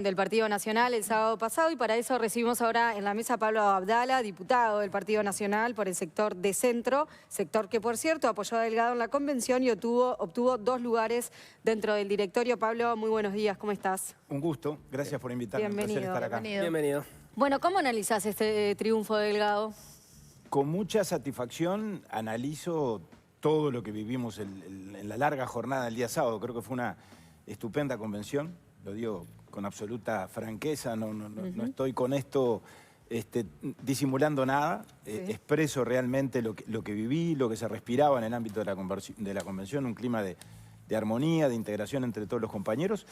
Del Partido Nacional el sábado pasado y para eso recibimos ahora en la mesa a Pablo Abdala, diputado del Partido Nacional por el sector de centro, sector que por cierto apoyó a Delgado en la convención y obtuvo 2 lugares dentro del directorio. Pablo, muy buenos días, ¿cómo estás? Un gusto, gracias por invitarme. Bienvenido. Un placer estar acá. Bienvenido. Bueno, ¿cómo analizás este triunfo de Delgado? Con mucha satisfacción analizo todo lo que vivimos en la larga jornada del día sábado. Creo que fue una estupenda convención, lo digo con absoluta franqueza, no estoy con esto disimulando nada, expreso realmente lo que viví, lo que se respiraba en el ámbito de la convención, un clima de armonía, de integración entre todos los compañeros.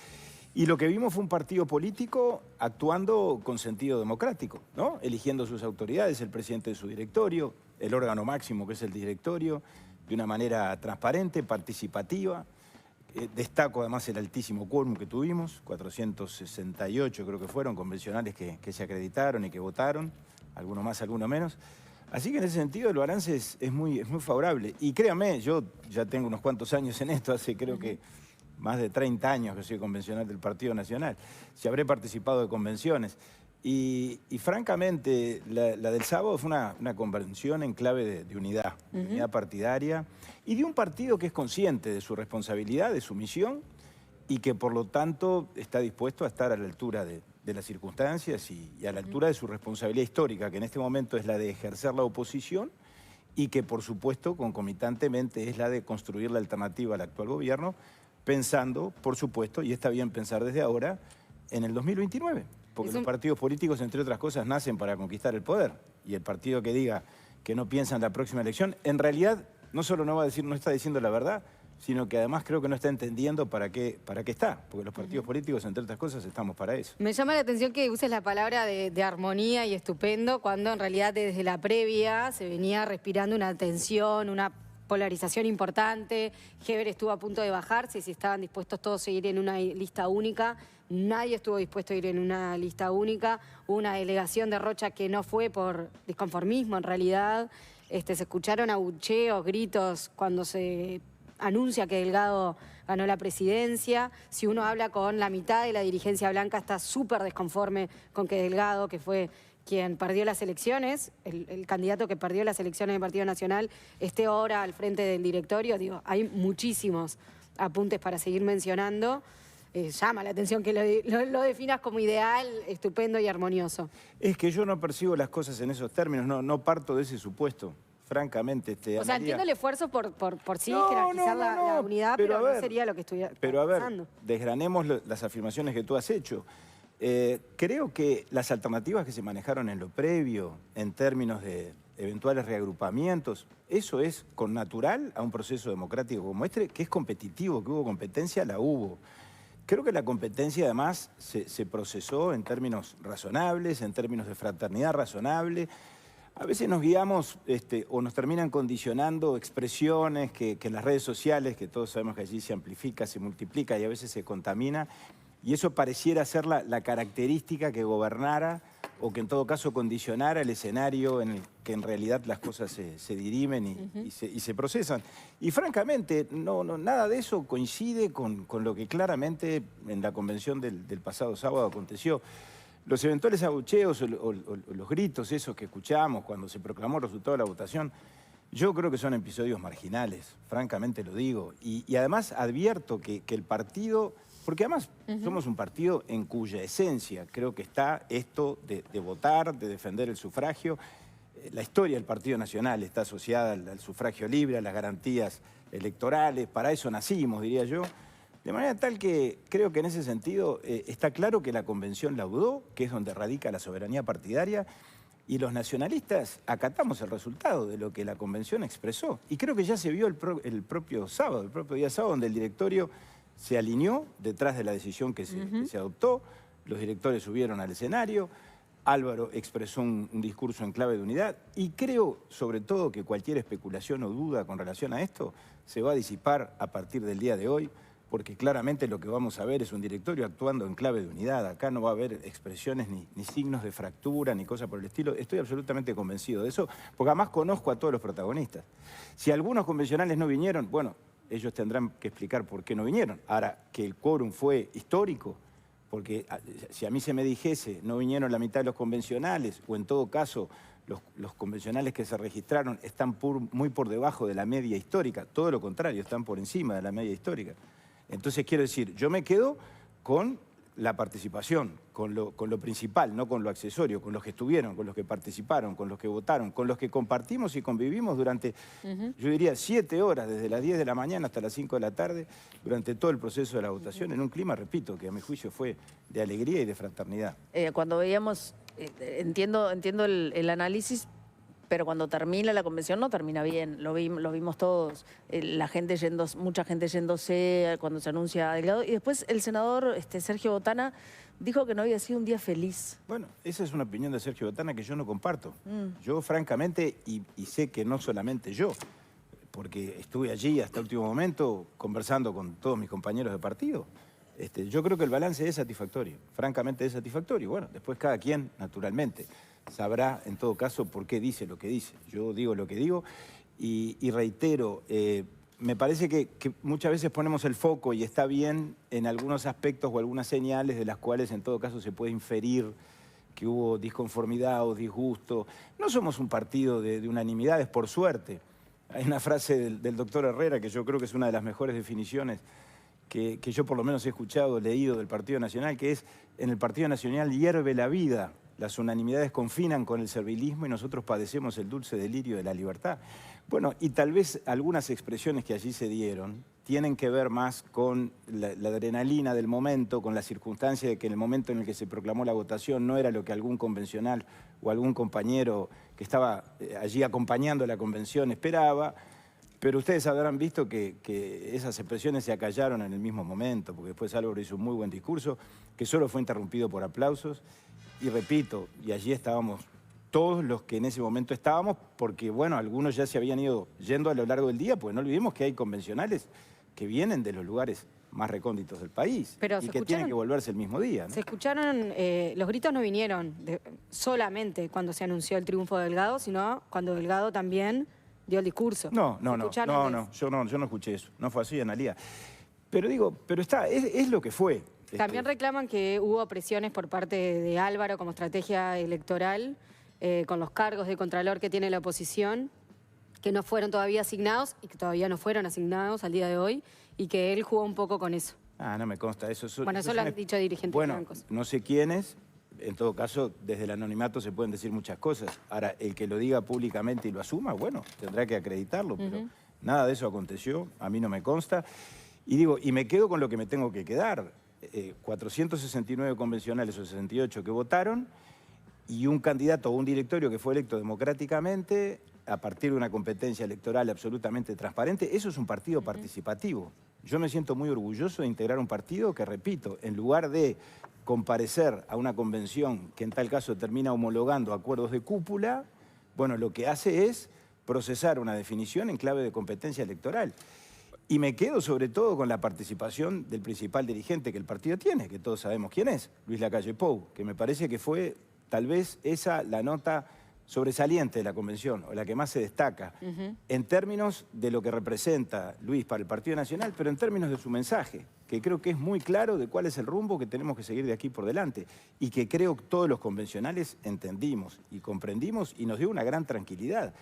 Y lo que vimos fue un partido político actuando con sentido democrático, ¿no? Eligiendo sus autoridades, el presidente de su directorio, el órgano máximo que es el directorio, de una manera transparente, participativa. Destaco además el altísimo quórum que tuvimos, 468 creo que fueron convencionales que se acreditaron y que votaron, algunos más, algunos menos. Así que en ese sentido el balance es muy favorable. Y créame, yo ya tengo unos cuantos años en esto, hace creo que más de 30 años que soy convencional del Partido Nacional. Si habré participado de convenciones. Y francamente, la del sábado fue una convención en clave de unidad, de unidad partidaria, y de un partido que es consciente de su responsabilidad, de su misión, y que por lo tanto está dispuesto a estar a la altura de las circunstancias y a la altura de su responsabilidad histórica, que en este momento es la de ejercer la oposición, y que por supuesto concomitantemente es la de construir la alternativa al actual gobierno, pensando, por supuesto, y está bien pensar desde ahora, en el 2029. Porque los partidos políticos, entre otras cosas, nacen para conquistar el poder. Y el partido que diga que no piensa en la próxima elección, en realidad no solo no está diciendo la verdad, sino que además creo que no está entendiendo para qué está. Porque los partidos políticos, entre otras cosas, estamos para eso. Me llama la atención que uses la palabra de armonía y estupendo, cuando en realidad desde la previa se venía respirando una tensión, una polarización importante. Heber estuvo a punto de bajarse, si estaban dispuestos todos a ir en una lista única. Nadie estuvo dispuesto a ir en una lista única. Hubo una delegación de Rocha que no fue por disconformismo en realidad. Se escucharon abucheos, gritos cuando se anuncia que Delgado ganó la presidencia. Si uno habla con la mitad de la dirigencia blanca, está súper desconforme con que Delgado, que fue quien perdió las elecciones, el candidato que perdió las elecciones del Partido Nacional, esté ahora al frente del directorio. Digo, hay muchísimos apuntes para seguir mencionando. Llama la atención que lo definas como ideal, estupendo y armonioso. Es que yo no percibo las cosas en esos términos, no parto de ese supuesto. Francamente, o sea, entiendo el esfuerzo por sí no, jerarquizar la unidad, pero a ver, no sería lo que estuviera pasando. Pero a ver, desgranemos las afirmaciones que tú has hecho. Creo que las alternativas que se manejaron en lo previo, en términos de eventuales reagrupamientos, eso es con natural a un proceso democrático como este, que es competitivo, que hubo competencia, la hubo. Creo que la competencia además se procesó en términos razonables, en términos de fraternidad razonable. A veces nos guiamos o nos terminan condicionando expresiones que en las redes sociales, que todos sabemos que allí se amplifica, se multiplica y a veces se contamina, y eso pareciera ser la característica que gobernara o que en todo caso condicionara el escenario en el que en realidad las cosas se dirimen y se procesan. Y francamente, nada de eso coincide con lo que claramente en la convención del pasado sábado aconteció. Los eventuales abucheos o los gritos esos que escuchamos cuando se proclamó el resultado de la votación, yo creo que son episodios marginales, francamente lo digo. Y además advierto que el partido, porque además somos un partido en cuya esencia creo que está esto de votar, de defender el sufragio. La historia del Partido Nacional está asociada al sufragio libre, a las garantías electorales, para eso nacimos, diría yo. De manera tal que creo que en ese sentido está claro que la convención laudó, que es donde radica la soberanía partidaria, y los nacionalistas acatamos el resultado de lo que la convención expresó. Y creo que ya se vio el propio día sábado, donde el directorio se alineó detrás de la decisión que se adoptó, los directores subieron al escenario, Álvaro expresó un discurso en clave de unidad, y creo sobre todo que cualquier especulación o duda con relación a esto se va a disipar a partir del día de hoy, porque claramente lo que vamos a ver es un directorio actuando en clave de unidad. Acá no va a haber expresiones ni signos de fractura, ni cosas por el estilo. Estoy absolutamente convencido de eso, porque además conozco a todos los protagonistas. Si algunos convencionales no vinieron, bueno, ellos tendrán que explicar por qué no vinieron. Ahora, que el quórum fue histórico, porque si a mí se me dijese no vinieron la mitad de los convencionales, o en todo caso los convencionales que se registraron están muy por debajo de la media histórica, todo lo contrario, están por encima de la media histórica. Entonces quiero decir, yo me quedo con la participación, con lo principal, no con lo accesorio, con los que estuvieron, con los que participaron, con los que votaron, con los que compartimos y convivimos durante, yo diría, 7 horas, desde las 10 de la mañana hasta las 5 de la tarde, durante todo el proceso de la votación, en un clima, repito, que a mi juicio fue de alegría y de fraternidad. Cuando veíamos, entiendo el análisis, pero cuando termina la convención no termina bien, lo vimos todos, la gente mucha gente yéndose cuando se anuncia Delgado, y después el senador Sergio Botana dijo que no había sido un día feliz. Bueno, esa es una opinión de Sergio Botana que yo no comparto. Yo francamente, y sé que no solamente yo, porque estuve allí hasta el último momento conversando con todos mis compañeros de partido, yo creo que el balance es satisfactorio, francamente es satisfactorio. Bueno, después cada quien, naturalmente, sabrá en todo caso por qué dice lo que dice. Yo digo lo que digo y reitero, me parece que muchas veces ponemos el foco y está bien en algunos aspectos o algunas señales de las cuales en todo caso se puede inferir que hubo disconformidad o disgusto. No somos un partido de unanimidades, por suerte. Hay una frase del doctor Herrera que yo creo que es una de las mejores definiciones que yo por lo menos he escuchado, leído del Partido Nacional, que es: en el Partido Nacional hierve la vida, las unanimidades confinan con el servilismo y nosotros padecemos el dulce delirio de la libertad. Bueno, y tal vez algunas expresiones que allí se dieron tienen que ver más con la adrenalina del momento, con la circunstancia de que en el momento en el que se proclamó la votación no era lo que algún convencional o algún compañero que estaba allí acompañando la convención esperaba. Pero ustedes habrán visto que esas expresiones se acallaron en el mismo momento, porque después Álvaro hizo un muy buen discurso, que solo fue interrumpido por aplausos. Y repito, y allí estábamos todos los que en ese momento estábamos, porque bueno, algunos ya se habían ido yendo a lo largo del día, pues no olvidemos que hay convencionales que vienen de los lugares más recónditos del país. Pero y que tienen que volverse el mismo día, ¿no? Se escucharon, los gritos no vinieron solamente cuando se anunció el triunfo de Delgado, sino cuando Delgado también dio el discurso. No, yo no escuché eso. No fue así, Analía. Pero digo, es lo que fue. También reclaman que hubo presiones por parte de Álvaro como estrategia electoral con los cargos de contralor que tiene la oposición, que no fueron todavía asignados y que todavía no fueron asignados al día de hoy, y que él jugó un poco con eso. No me consta. Eso lo han dicho dirigentes blancos. No sé quiénes. En todo caso, desde el anonimato se pueden decir muchas cosas. Ahora, el que lo diga públicamente y lo asuma, bueno, tendrá que acreditarlo, pero nada de eso aconteció, a mí no me consta. Y digo, y me quedo con lo que me tengo que quedar. 469 convencionales o 68 que votaron y un candidato o un directorio que fue electo democráticamente a partir de una competencia electoral absolutamente transparente. Eso es un partido participativo. Yo me siento muy orgulloso de integrar un partido que, repito, en lugar de comparecer a una convención que en tal caso termina homologando acuerdos de cúpula, bueno, lo que hace es procesar una definición en clave de competencia electoral. Y me quedo sobre todo con la participación del principal dirigente que el partido tiene, que todos sabemos quién es, Luis Lacalle Pou, que me parece que fue tal vez esa la nota sobresaliente de la convención, o la que más se destaca, en términos de lo que representa Luis para el Partido Nacional, pero en términos de su mensaje, que creo que es muy claro de cuál es el rumbo que tenemos que seguir de aquí por delante, y que creo que todos los convencionales entendimos y comprendimos y nos dio una gran tranquilidad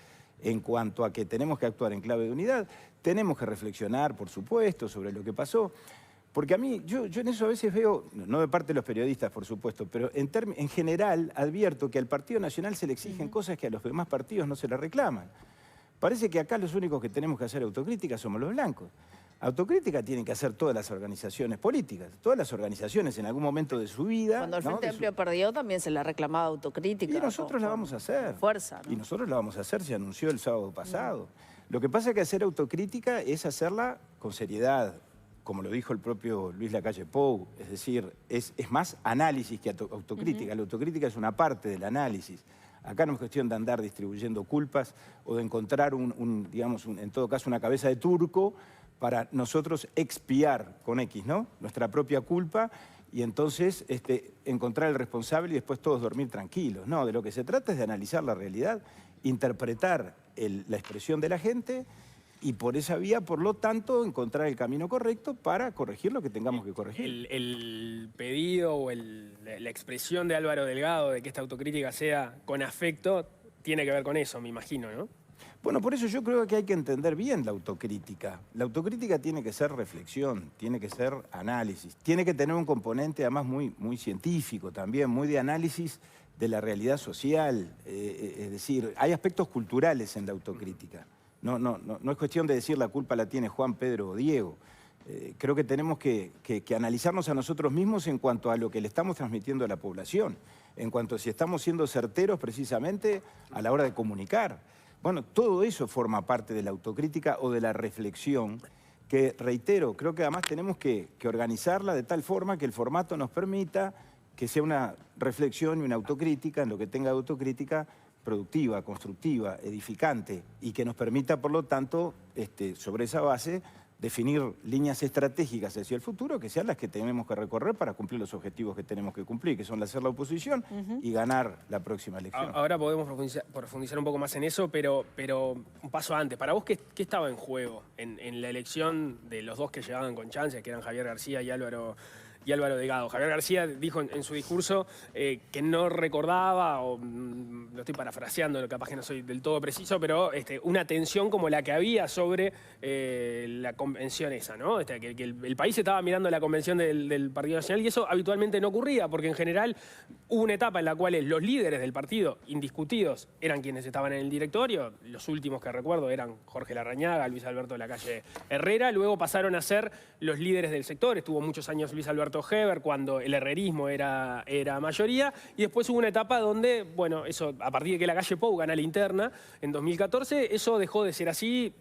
en cuanto a que tenemos que actuar en clave de unidad, tenemos que reflexionar, por supuesto, sobre lo que pasó. Porque a mí, yo en eso a veces veo, no de parte de los periodistas, por supuesto, pero en general advierto que al Partido Nacional se le exigen cosas que a los demás partidos no se le reclaman. Parece que acá los únicos que tenemos que hacer autocrítica somos los blancos. Autocrítica tienen que hacer todas las organizaciones políticas, todas las organizaciones en algún momento de su vida. Cuando el Frente Amplio perdió también se le reclamaba autocrítica. Y nosotros la vamos a hacer. Fuerza, ¿no? Y nosotros la vamos a hacer, se anunció el sábado pasado. Lo que pasa es que hacer autocrítica es hacerla con seriedad, como lo dijo el propio Luis Lacalle Pou, es decir, es más análisis que autocrítica. La autocrítica es una parte del análisis. Acá no es cuestión de andar distribuyendo culpas o de encontrar, en todo caso, una cabeza de turco para nosotros expiar con X, ¿no? Nuestra propia culpa y entonces encontrar el responsable y después todos dormir tranquilos. No, de lo que se trata es de analizar la realidad, interpretar la expresión de la gente y por esa vía, por lo tanto, encontrar el camino correcto para corregir lo que tengamos que corregir. El pedido o la expresión de Álvaro Delgado de que esta autocrítica sea con afecto tiene que ver con eso, me imagino, ¿no? Bueno, por eso yo creo que hay que entender bien la autocrítica. La autocrítica tiene que ser reflexión, tiene que ser análisis, tiene que tener un componente además muy científico también, muy de análisis de la realidad social. Es decir, hay aspectos culturales en la autocrítica. No es cuestión de decir la culpa la tiene Juan, Pedro o Diego. Creo que tenemos que analizarnos a nosotros mismos en cuanto a lo que le estamos transmitiendo a la población, en cuanto a si estamos siendo certeros precisamente a la hora de comunicar. Bueno, todo eso forma parte de la autocrítica o de la reflexión que, reitero, creo que además tenemos que organizarla de tal forma que el formato nos permita que sea una reflexión y una autocrítica, en lo que tenga autocrítica, productiva, constructiva, edificante, y que nos permita, por lo tanto, sobre esa base, definir líneas estratégicas hacia el futuro que sean las que tenemos que recorrer para cumplir los objetivos que tenemos que cumplir, que son hacer la oposición y ganar la próxima elección. Ahora podemos profundizar un poco más en eso, pero un paso antes. Para vos, ¿qué estaba en juego en la elección de los dos que llegaban con chances, que eran Javier García y Álvaro Delgado? Javier García dijo en su discurso que no recordaba, o lo estoy parafraseando, capaz que no soy del todo preciso, pero una tensión como la que había sobre la convención esa, ¿no? Que el país estaba mirando la convención del Partido Nacional y eso habitualmente no ocurría, porque en general hubo una etapa en la cual los líderes del partido, indiscutidos, eran quienes estaban en el directorio. Los últimos que recuerdo eran Jorge Larrañaga, Luis Alberto Lacalle Herrera, luego pasaron a ser los líderes del sector. Estuvo muchos años Luis Alberto Heber, cuando el herrerismo era mayoría, y después hubo una etapa donde, bueno, eso a partir de que Lacalle Pou gana la interna en 2014, eso dejó de ser así.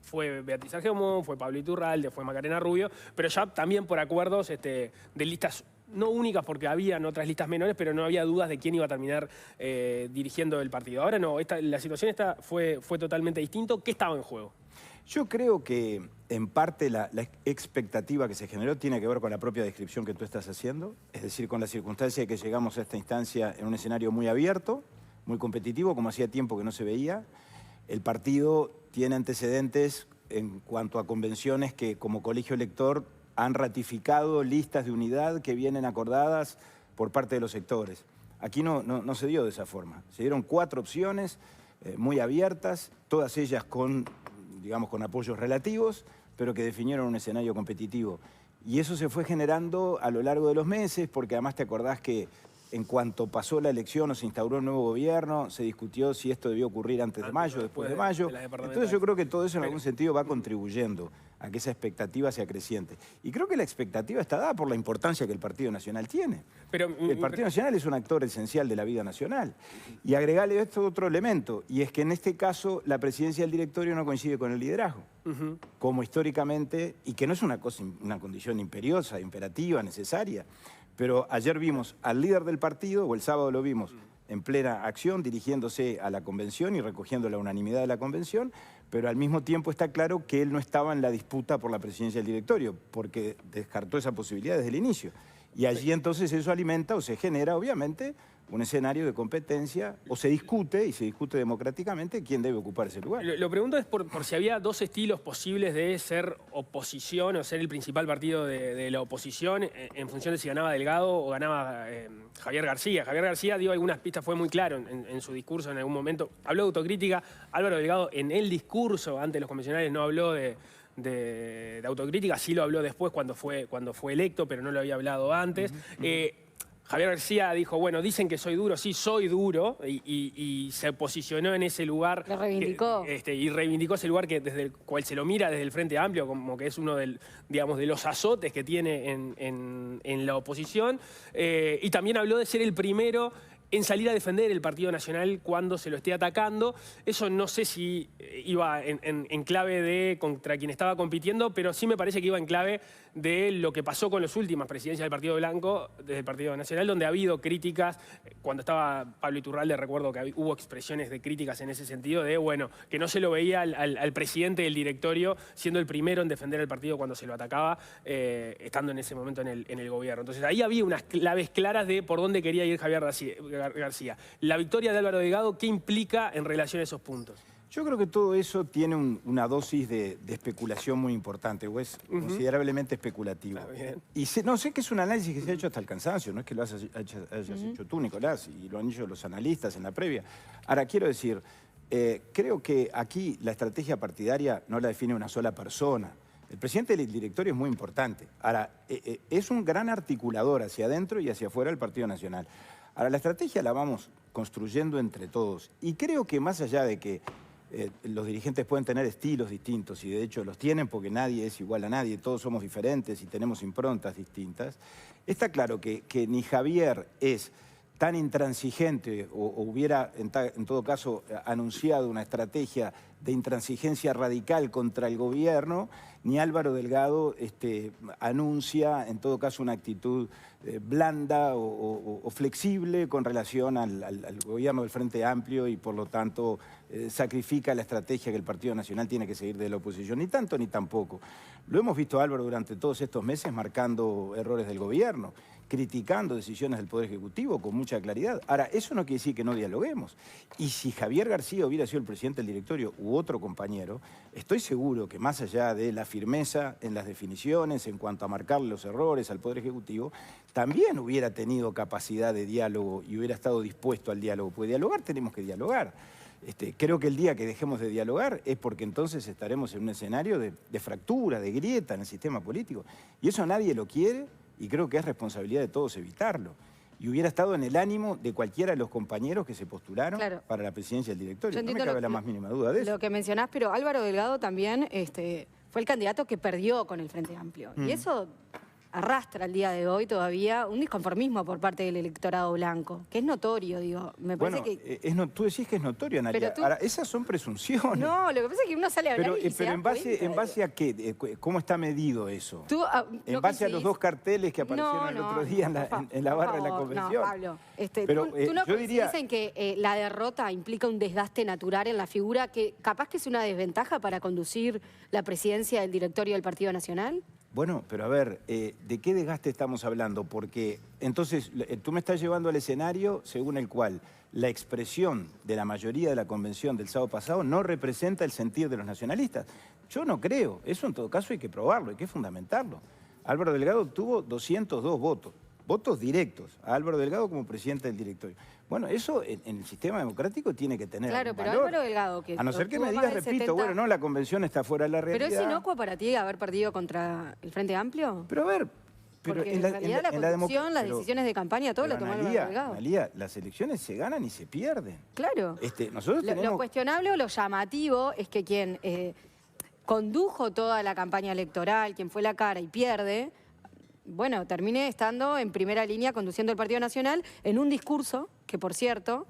Fue Beatriz Argemón, fue Pablo Iturralde, fue Macarena Rubio, pero ya también por acuerdos de listas no únicas, porque habían otras listas menores, pero no había dudas de quién iba a terminar dirigiendo el partido. Ahora no, la situación fue totalmente distinto. ¿Qué estaba en juego? Yo creo que en parte la expectativa que se generó tiene que ver con la propia descripción que tú estás haciendo, es decir, con la circunstancia de que llegamos a esta instancia en un escenario muy abierto, muy competitivo, como hacía tiempo que no se veía. El partido tiene antecedentes en cuanto a convenciones que como colegio elector han ratificado listas de unidad que vienen acordadas por parte de los sectores. Aquí no se dio de esa forma. Se dieron 4 opciones muy abiertas, todas ellas con apoyos relativos, pero que definieron un escenario competitivo. Y eso se fue generando a lo largo de los meses, porque además te acordás que en cuanto pasó la elección o se instauró un nuevo gobierno, se discutió si esto debió ocurrir antes de mayo, después de mayo. Entonces yo creo que todo eso en algún sentido va contribuyendo a que esa expectativa sea creciente. Y creo que la expectativa está dada por la importancia que el Partido Nacional tiene. El Partido Nacional es un actor esencial de la vida nacional. Y agregarle esto otro elemento, y es que en este caso la presidencia del directorio no coincide con el liderazgo, como históricamente, y que no es una condición imperiosa, imperativa, necesaria. Pero ayer vimos al líder del partido, o el sábado lo vimos, en plena acción, dirigiéndose a la convención y recogiendo la unanimidad de la convención, pero al mismo tiempo está claro que él no estaba en la disputa por la presidencia del directorio, porque descartó esa posibilidad desde el inicio. Y allí entonces eso alimenta o se genera, obviamente, un escenario de competencia, o se discute, y se discute democráticamente, quién debe ocupar ese lugar. Lo pregunto es por si había dos estilos posibles de ser oposición o ser el principal partido de la oposición en función de si ganaba Delgado o ganaba Javier García. Javier García dio algunas pistas, fue muy claro en su discurso en algún momento. Habló de autocrítica. Álvaro Delgado en el discurso ante los convencionales no habló de autocrítica, sí lo habló después cuando fue electo, pero no lo había hablado antes. Javier García dijo, bueno, dicen que soy duro, sí, soy duro, y se posicionó en ese lugar. Lo reivindicó. Y reivindicó ese lugar desde el cual se lo mira desde el Frente Amplio, como que es uno de los azotes que tiene en la oposición. Y también habló de ser el primero en salir a defender el Partido Nacional cuando se lo esté atacando. Eso no sé si iba en clave de contra quien estaba compitiendo, pero sí me parece que iba en clave de lo que pasó con las últimas presidencias del Partido Blanco, desde el Partido Nacional, donde ha habido críticas. Cuando estaba Pablo Iturralde, recuerdo que hubo expresiones de críticas en ese sentido, de bueno, que no se lo veía al presidente del directorio siendo el primero en defender el partido cuando se lo atacaba, estando en ese momento en el gobierno. Entonces ahí había unas claves claras de por dónde quería ir Javier García. La victoria de Álvaro Delgado, ¿qué implica en relación a esos puntos? Yo creo que todo eso tiene una dosis de especulación muy importante, o es considerablemente especulativo. Bien. Y no sé que es un análisis que se ha hecho hasta el cansancio, no es que lo hayas hecho tú, Nicolás, y lo han hecho los analistas en la previa. Ahora, quiero decir, creo que aquí la estrategia partidaria no la define una sola persona. El presidente del directorio es muy importante. Ahora, es un gran articulador hacia adentro y hacia afuera del Partido Nacional. Ahora, la estrategia la vamos construyendo entre todos. Y creo que más allá de que los dirigentes pueden tener estilos distintos, y de hecho los tienen porque nadie es igual a nadie, todos somos diferentes y tenemos improntas distintas, está claro que ni Javier es tan intransigente o hubiera en todo caso anunciado una estrategia de intransigencia radical contra el gobierno, ni Álvaro Delgado anuncia en todo caso una actitud blanda o flexible con relación al gobierno del Frente Amplio y por lo tanto sacrifica la estrategia que el Partido Nacional tiene que seguir de la oposición, ni tanto ni tampoco. Lo hemos visto a Álvaro durante todos estos meses marcando errores del gobierno, criticando decisiones del Poder Ejecutivo con mucha claridad. Ahora, eso no quiere decir que no dialoguemos. Y si Javier García hubiera sido el presidente del directorio u otro compañero, estoy seguro que más allá de la firmeza en las definiciones en cuanto a marcarle los errores al Poder Ejecutivo, también hubiera tenido capacidad de diálogo y hubiera estado dispuesto al diálogo. Porque dialogar tenemos que dialogar. Creo que el día que dejemos de dialogar es porque entonces estaremos en un escenario de fractura, de grieta en el sistema político. Y eso nadie lo quiere y creo que es responsabilidad de todos evitarlo. Y hubiera estado en el ánimo de cualquiera de los compañeros que se postularon para la presidencia del directorio. No me cabe la más mínima duda de eso. Lo que mencionás, pero Álvaro Delgado también fue el candidato que perdió con el Frente Amplio. Y eso arrastra al día de hoy todavía un disconformismo por parte del electorado blanco, que es notorio, digo. Me parece que... tú decís que es notorio, Analia. Ahora, esas son presunciones. No, lo que pasa es que uno sale a hablar pero en base a qué, ¿cómo está medido eso? En base a los dos carteles que aparecieron el otro día en la barra de la convención. No, Pablo, tú no coincidís en que la derrota implica un desgaste natural en la figura que capaz que es una desventaja para conducir la presidencia del directorio del Partido Nacional. Bueno, pero a ver, ¿de qué desgaste estamos hablando? Porque entonces tú me estás llevando al escenario según el cual la expresión de la mayoría de la convención del sábado pasado no representa el sentir de los nacionalistas. Yo no creo, eso en todo caso hay que probarlo, hay que fundamentarlo. Álvaro Delgado obtuvo 202 votos, votos directos a Álvaro Delgado como presidente del directorio. Bueno, eso en el sistema democrático tiene que tener Claro, pero valor. Álvaro Delgado... que a no ser que me digas, repito, bueno, no, la convención está fuera de la realidad. ¿Pero es inocuo para ti haber perdido contra el Frente Amplio? Pero a ver... Porque en realidad la conducción, las decisiones de campaña, todo la tomó Álvaro Delgado. Analia, las elecciones se ganan y se pierden. Claro. Nosotros tenemos... Lo cuestionable o lo llamativo es que quien condujo toda la campaña electoral, quien fue la cara y pierde, bueno, termine estando en primera línea conduciendo el Partido Nacional en un discurso que, por cierto,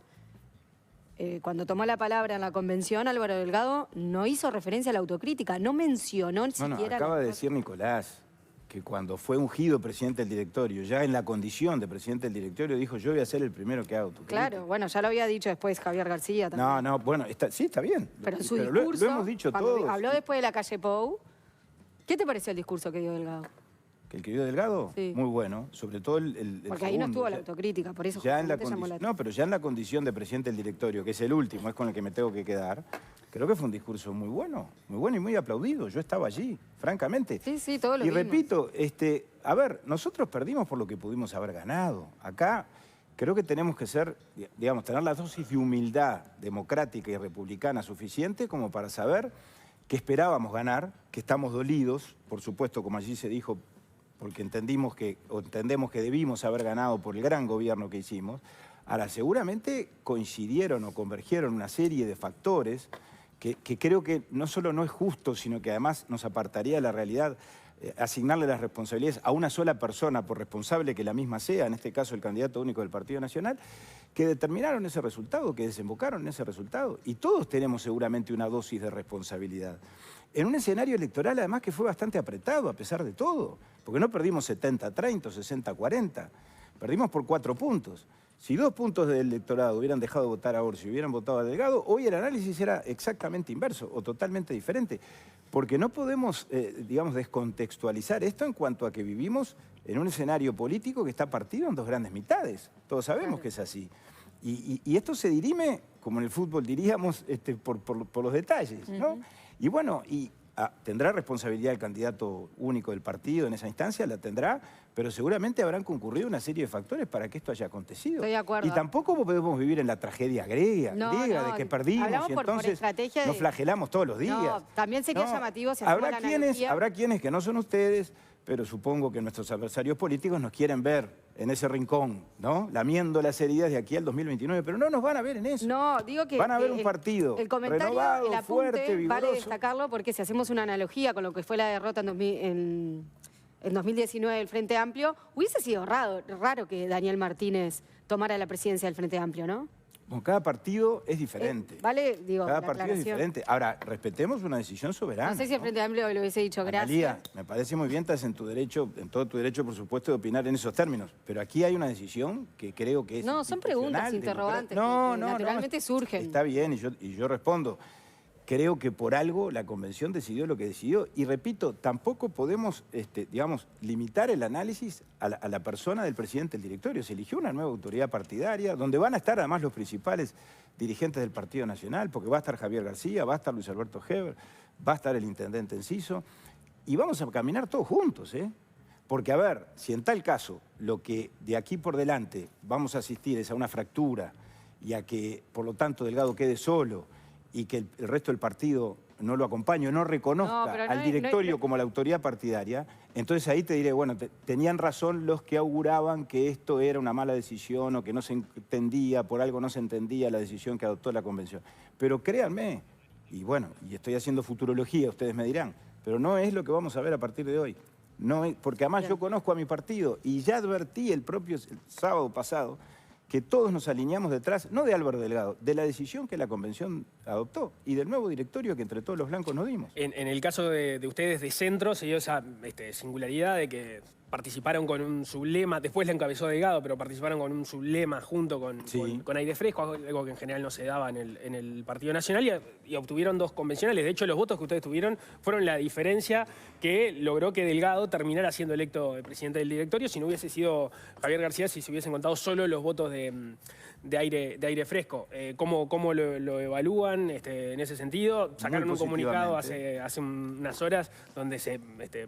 cuando tomó la palabra en la convención, Álvaro Delgado no hizo referencia a la autocrítica, no mencionó ni siquiera... acaba de decir Nicolás que cuando fue ungido presidente del directorio, ya en la condición de presidente del directorio, dijo yo voy a ser el primero que haga autocrítica. Claro, bueno, ya lo había dicho después Javier García también. No, bueno, sí, está bien. Pero en su discurso, lo hemos dicho todos. Habló después de la calle Pou. ¿Qué te pareció el discurso que dio Delgado? ¿Que el que dio Delgado? Sí. Muy bueno, sobre todo el Porque segundo, ahí no estuvo la autocrítica, por eso ya en la llamó la No, pero ya en la condición de presidente del directorio, que es el último, es con el que me tengo que quedar, creo que fue un discurso muy bueno y muy aplaudido. Yo estaba allí, francamente. Sí, todo lo Y vimos. repito, a ver, nosotros perdimos por lo que pudimos haber ganado. Acá creo que tenemos que ser, digamos, tener la dosis de humildad democrática y republicana suficiente como para saber que esperábamos ganar, que estamos dolidos, por supuesto, como allí se dijo, porque entendemos que debimos haber ganado por el gran gobierno que hicimos. Ahora, seguramente coincidieron o convergieron una serie de factores que creo que no solo no es justo, sino que además nos apartaría de la realidad asignarle las responsabilidades a una sola persona, por responsable que la misma sea, en este caso el candidato único del Partido Nacional, que determinaron ese resultado, que desembocaron en ese resultado. Y todos tenemos seguramente una dosis de responsabilidad. En un escenario electoral, además, que fue bastante apretado, a pesar de todo, porque no perdimos 70-30 o 60-40, perdimos por 4 puntos. Si 2 puntos del electorado hubieran dejado de votar a Orsi y hubieran votado a Delgado, hoy el análisis era exactamente inverso o totalmente diferente. Porque no podemos, digamos, descontextualizar esto en cuanto a que vivimos en un escenario político que está partido en 2 grandes mitades. Todos sabemos que es así. Y esto se dirime, como en el fútbol diríamos, por los detalles, ¿no? Y bueno, tendrá responsabilidad el candidato único del partido en esa instancia, la tendrá, pero seguramente habrán concurrido una serie de factores para que esto haya acontecido. Estoy de acuerdo. Y tampoco podemos vivir en la tragedia griega de que perdimos y entonces nos flagelamos todos los días. No, también sería llamativo si hacemos la analogía. Habrá quienes que no son ustedes, pero supongo que nuestros adversarios políticos nos quieren ver en ese rincón, ¿no? Lamiendo las heridas de aquí al 2029, pero no nos van a ver en eso. No, digo que van a ver un partido el comentario, renovado, el apunte, fuerte, vigoroso. Vale destacarlo porque si hacemos una analogía con lo que fue la derrota en 2019 del Frente Amplio, hubiese sido raro que Daniel Martínez tomara la presidencia del Frente Amplio, ¿no? Bueno, cada partido es diferente. Vale, digo, cada partido es diferente. Ahora, respetemos una decisión soberana. No sé si el Frente Amplio le hubiese dicho gracias. Analía, me parece muy bien, estás en tu derecho, en todo tu derecho, por supuesto, de opinar en esos términos. Pero aquí hay una decisión que creo que es No, son preguntas, interrogantes, no, que naturalmente surgen. Está bien, y yo respondo. Creo que por algo la convención decidió lo que decidió. Y repito, tampoco podemos, digamos, limitar el análisis a la persona del presidente del directorio. Se eligió una nueva autoridad partidaria, donde van a estar además los principales dirigentes del Partido Nacional, porque va a estar Javier García, va a estar Luis Alberto Heber, va a estar el intendente Enciso, y vamos a caminar todos juntos, ¿eh? Porque, a ver, si en tal caso lo que de aquí por delante vamos a asistir es a una fractura y a que, por lo tanto, Delgado quede solo, y que el resto del partido no lo acompañe, no reconozca al directorio como la autoridad partidaria, entonces ahí te diré, bueno, tenían razón los que auguraban que esto era una mala decisión o que no se entendía, por algo no se entendía la decisión que adoptó la convención. Pero créanme, y bueno, y estoy haciendo futurología, ustedes me dirán, pero no es lo que vamos a ver a partir de hoy. No es, porque además yo conozco a mi partido y ya advertí el sábado pasado que todos nos alineamos detrás, no de Álvaro Delgado, de la decisión que la convención adoptó y del nuevo directorio que entre todos los blancos nos dimos. En el caso de ustedes de centro se dio esa singularidad de que participaron con un sublema, después la encabezó Delgado, pero participaron con un sublema junto con Aire Fresco, algo que en general no se daba en el Partido Nacional, y obtuvieron 2 convencionales. De hecho, los votos que ustedes tuvieron fueron la diferencia que logró que Delgado terminara siendo electo presidente del directorio. Si no hubiese sido Javier García, si se hubiesen contado solo los votos de aire Fresco. ¿Cómo lo evalúan en ese sentido? Sacaron un comunicado hace unas horas donde se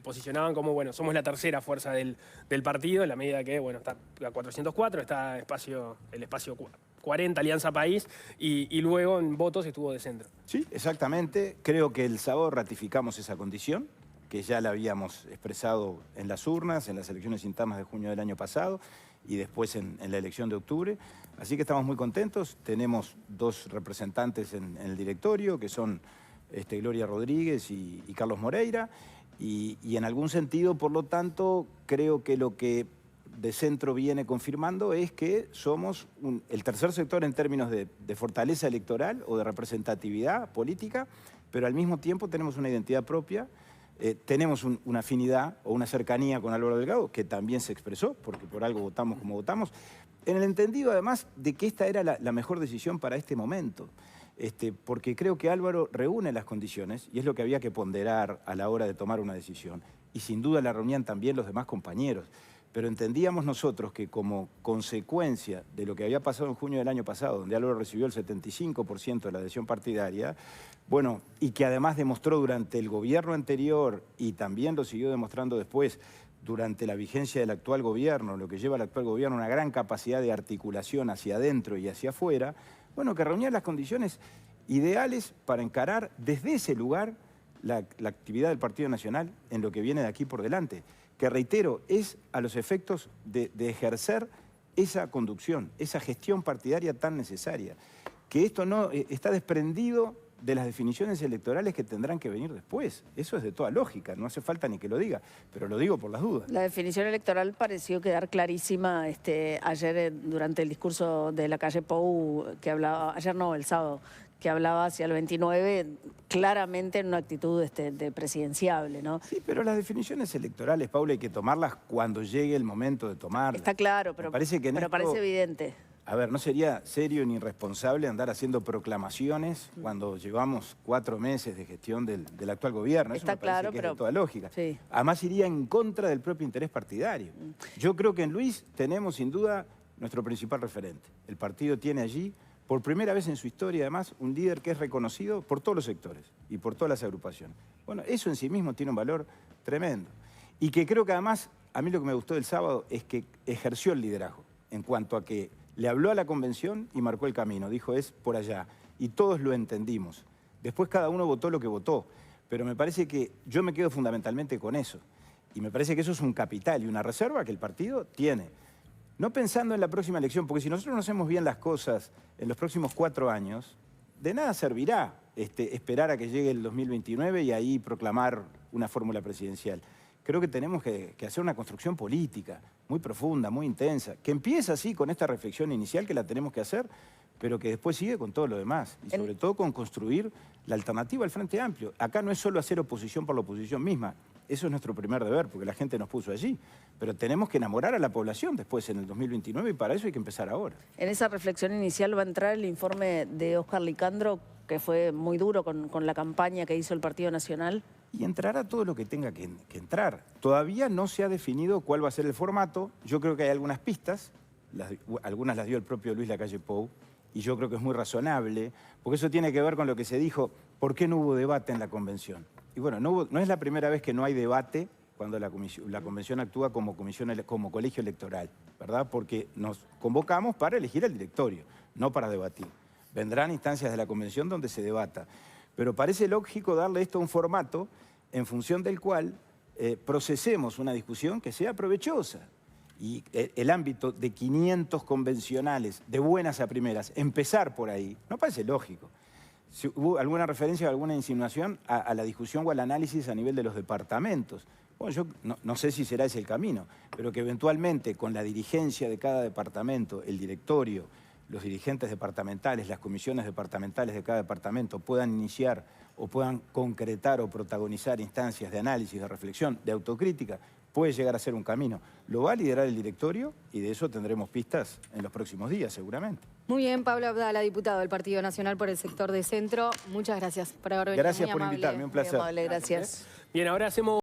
posicionaban como, bueno, somos la tercera fuerza del partido, en la medida que, bueno, está la 404, está el espacio 40, Alianza País, y luego en votos estuvo de centro. Sí, exactamente. Creo que el sábado ratificamos esa condición, que ya la habíamos expresado en las urnas, en las elecciones internas de junio del año pasado, y después en la elección de octubre. Así que estamos muy contentos. Tenemos 2 representantes en el directorio, que son Gloria Rodríguez y Carlos Moreira, y en algún sentido, por lo tanto, creo que lo que de centro viene confirmando es que somos el tercer sector en términos de fortaleza electoral o de representatividad política, pero al mismo tiempo tenemos una identidad propia. Tenemos una afinidad o una cercanía con Álvaro Delgado, que también se expresó, porque por algo votamos como votamos, en el entendido además de que esta era la mejor decisión para este momento, porque creo que Álvaro reúne las condiciones y es lo que había que ponderar a la hora de tomar una decisión, y sin duda la reunían también los demás compañeros. Pero entendíamos nosotros que como consecuencia de lo que había pasado en junio del año pasado, donde Álvaro recibió el 75% de la adhesión partidaria, bueno, y que además demostró durante el gobierno anterior y también lo siguió demostrando después durante la vigencia del actual gobierno, lo que lleva al actual gobierno una gran capacidad de articulación hacia adentro y hacia afuera, bueno, que reunía las condiciones ideales para encarar desde ese lugar la actividad del Partido Nacional en lo que viene de aquí por delante, que reitero, es a los efectos de ejercer esa conducción, esa gestión partidaria tan necesaria, que esto no está desprendido de las definiciones electorales que tendrán que venir después. Eso es de toda lógica, no hace falta ni que lo diga, pero lo digo por las dudas. La definición electoral pareció quedar clarísima ayer durante el discurso de la calle Pou, que hablaba, ayer no, el sábado, que hablaba hacia el 29, claramente en una actitud de presidenciable, ¿no? Sí, pero las definiciones electorales, Paula, hay que tomarlas cuando llegue el momento de tomarlas. Está claro, pero parece evidente. A ver, no sería serio ni irresponsable andar haciendo proclamaciones cuando llevamos 4 meses de gestión del actual gobierno. Está claro, pero... es de toda lógica. Sí. Además iría en contra del propio interés partidario. Yo creo que en Luis tenemos sin duda nuestro principal referente. El partido tiene allí, por primera vez en su historia además, un líder que es reconocido por todos los sectores y por todas las agrupaciones. Bueno, eso en sí mismo tiene un valor tremendo. Y que creo que además, a mí lo que me gustó del sábado es que ejerció el liderazgo en cuanto a que le habló a la convención y marcó el camino. Dijo, es por allá. Y todos lo entendimos. Después cada uno votó lo que votó. Pero me parece que yo me quedo fundamentalmente con eso. Y me parece que eso es un capital y una reserva que el partido tiene. No pensando en la próxima elección, porque si nosotros no hacemos bien las cosas en los próximos 4 años, de nada servirá esperar a que llegue el 2029 y ahí proclamar una fórmula presidencial. Creo que tenemos que hacer una construcción política muy profunda, muy intensa, que empieza así con esta reflexión inicial que la tenemos que hacer, pero que después sigue con todo lo demás. Y sobre todo con construir la alternativa al Frente Amplio. Acá no es solo hacer oposición por la oposición misma. Eso es nuestro primer deber, porque la gente nos puso allí. Pero tenemos que enamorar a la población después, en el 2029, y para eso hay que empezar ahora. En esa reflexión inicial va a entrar el informe de Óscar Licandro, que fue muy duro con la campaña que hizo el Partido Nacional. Y entrará todo lo que tenga que entrar. Todavía no se ha definido cuál va a ser el formato. Yo creo que hay algunas pistas, algunas las dio el propio Luis Lacalle Pou, y yo creo que es muy razonable, porque eso tiene que ver con lo que se dijo, ¿por qué no hubo debate en la convención? Y bueno, no es la primera vez que no hay debate cuando la convención actúa como colegio electoral, ¿verdad? Porque nos convocamos para elegir al directorio, no para debatir. Vendrán instancias de la convención donde se debata. Pero parece lógico darle esto a un formato en función del cual procesemos una discusión que sea provechosa. Y el ámbito de 500 convencionales, de buenas a primeras, empezar por ahí, no parece lógico. Si hubo alguna referencia o alguna insinuación a la discusión o al análisis a nivel de los departamentos. Bueno, yo no sé si será ese el camino, pero que eventualmente con la dirigencia de cada departamento, el directorio, los dirigentes departamentales, las comisiones departamentales de cada departamento puedan iniciar o puedan concretar o protagonizar instancias de análisis, de reflexión, de autocrítica, puede llegar a ser un camino. Lo va a liderar el directorio y de eso tendremos pistas en los próximos días, seguramente. Muy bien, Pablo Abdala, diputado del Partido Nacional por el sector de Centro. Muchas gracias por haber venido. Gracias Muy por amable. invitarme, un placer. Muy amable, gracias. Bien, ahora hacemos...